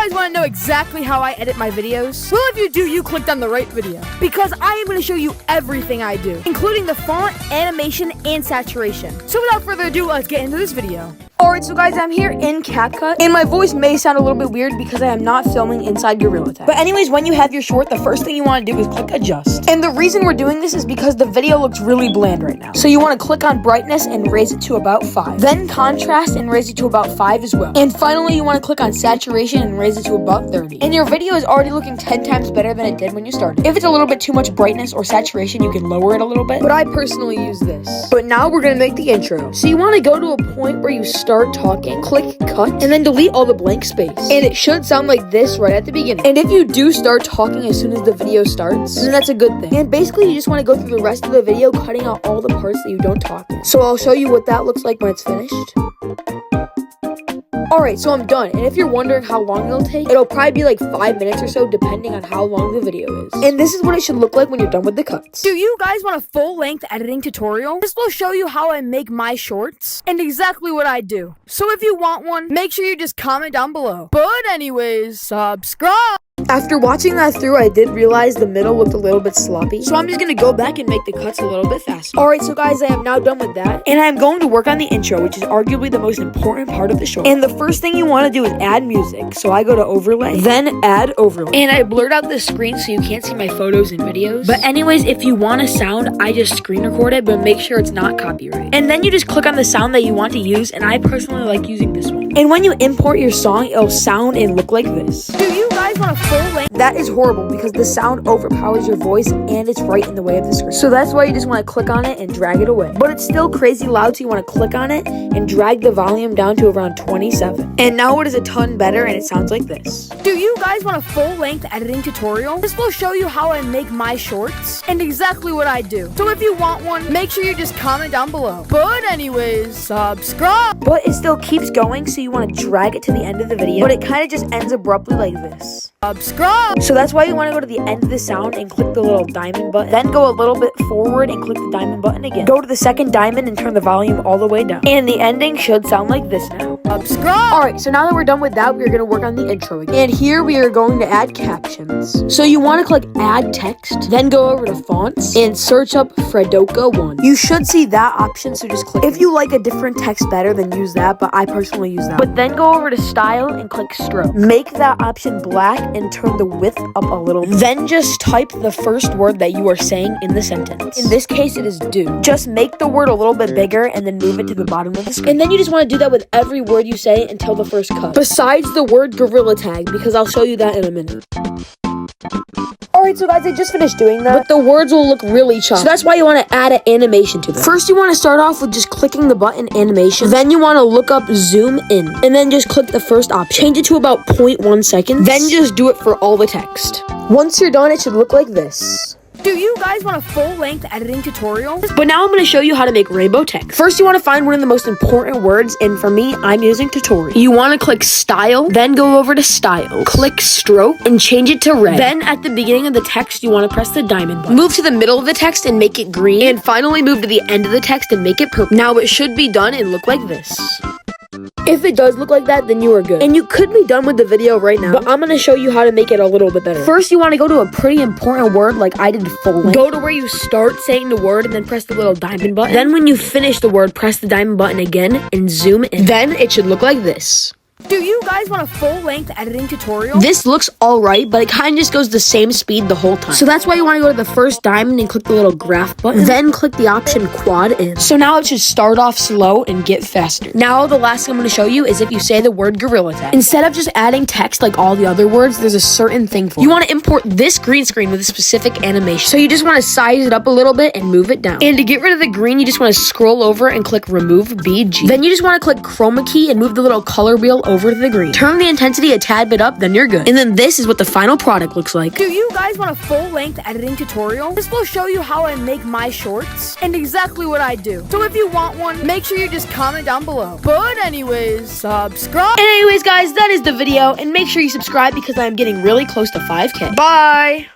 guys want to know exactly how I edit my videos? Well, if you do, you clicked on the right video. Because I am going to show you everything I do, including the font, animation, and saturation. So without further ado, let's get into this video. Alright, so guys, I'm here in CapCut, and my voice may sound a little bit weird because I am not filming inside Gorilla Tag. But anyways, when you have your short, the first thing you want to do is click adjust. And the reason we're doing this is because the video looks really bland right now. So you want to click on brightness and raise it to about 5. Then contrast and raise it to about 5 as well. And finally, you want to click on saturation and raise it to about 30. And your video is already looking 10 times better than it did when you started. If it's a little bit too much brightness or saturation, you can lower it a little bit. But I personally use this. But now we're going to make the intro. So you want to go to a point where you start talking, click cut, and then delete all the blank space. And it should sound like this right at the beginning. And if you do start talking as soon as the video starts, then that's a good thing. And basically, you just want to go through the rest of the video, cutting out all the parts that you don't talk in. So I'll show you what that looks like when it's finished. Alright, so I'm done, and if you're wondering how long it'll probably be like 5 minutes or so, depending on how long the video is. And this is what it should look like when you're done with the cuts. Do you guys want a full-length editing tutorial? This will show you how I make my shorts, and exactly what I do. So if you want one, make sure you just comment down below. But anyways, subscribe! After watching that through, I did realize the middle looked a little bit sloppy. So I'm just going to go back and make the cuts a little bit faster. Alright, so guys, I am now done with that. And I'm going to work on the intro, which is arguably the most important part of the short. And the first thing you want to do is add music. So I go to overlay, then add overlay. And I blurred out the screen so you can't see my photos and videos. But anyways, if you want a sound, I just screen record it, but make sure it's not copyright. And then you just click on the sound that you want to use, and I personally like using this one. And when you import your song, it'll sound and look like this. Do you guys want a full length? That is horrible because the sound overpowers your voice and it's right in the way of the screen. So that's why you just want to click on it and drag it away. But it's still crazy loud, so you want to click on it and drag the volume down to around 27. And now it is a ton better and it sounds like this. Do you guys want a full-length editing tutorial? This will show you how I make my shorts and exactly what I do. So if you want one, make sure you just comment down below. But anyways, subscribe! But it still keeps going, so you want to drag it to the end of the video. But it kind of just ends abruptly like this. Subscribe! So that's why you want to go to the end of the sound and click the little diamond button. Then go a little bit forward and click the diamond button again. Go to the second diamond and turn the volume all the way down. And the ending should sound like this now. Subscribe! Alright, so now that we're done with that, we're going to work on the intro again. And here we are going to add captions. So you want to click add text, then go over to fonts and search up Fredoka 1. You should see that option, so just click. If you like a different text better, then use that, but I personally use that. But then go over to style and click stroke. Make that option black and turn the width up a little. Then just type the first word that you are saying in the sentence. In this case, it is do. Just make the word a little bit bigger and then move it to the bottom of the screen. And then you just want to do that with every word you say until the first cut. Besides the word Gorilla Tag, because I'll show you that in a minute. Alright, so guys, I just finished doing that, but the words will look really choppy. So that's why you want to add an animation to them. First, you want to start off with just clicking the button animation. Then you want to look up zoom in, and then just click the first option. Change it to about 0.1 seconds. Then just do it for all the text. Once you're done, it should look like this. Do you guys want a full-length editing tutorial? But now I'm going to show you how to make rainbow text. First, you want to find one of the most important words, and for me, I'm using tutorial. You want to click style, then go over to style, click stroke, and change it to red. Then at the beginning of the text, you want to press the diamond button. Move to the middle of the text and make it green, and finally move to the end of the text and make it purple. Now it should be done and look like this. If it does look like that, then you are good. And you could be done with the video right now, but I'm going to show you how to make it a little bit better. First, you want to go to a pretty important word like I did full length. Go to where you start saying the word and then press the little diamond button. Then when you finish the word, press the diamond button again and zoom in. Then it should look like this. Do you guys want a full-length editing tutorial? This looks alright, but it kind of just goes the same speed the whole time. So that's why you want to go to the first diamond and click the little graph button. Then click the option quad in. So now it should start off slow and get faster. Now the last thing I'm going to show you is if you say the word Gorilla Tag. Instead of just adding text like all the other words, there's a certain thing for it. You want to import this green screen with a specific animation. So you just want to size it up a little bit and move it down. And to get rid of the green, you just want to scroll over and click remove BG. Then you just want to click chroma key and move the little color wheel over to the green. Turn the intensity a tad bit up, then you're good. And then this is what the final product looks like. Do you guys want a full-length editing tutorial? This will show you how I make my shorts and exactly what I do. So if you want one, make sure you just comment down below. But anyways, subscribe. And anyways, guys, that is the video. And make sure you subscribe because I'm getting really close to 5K. Bye!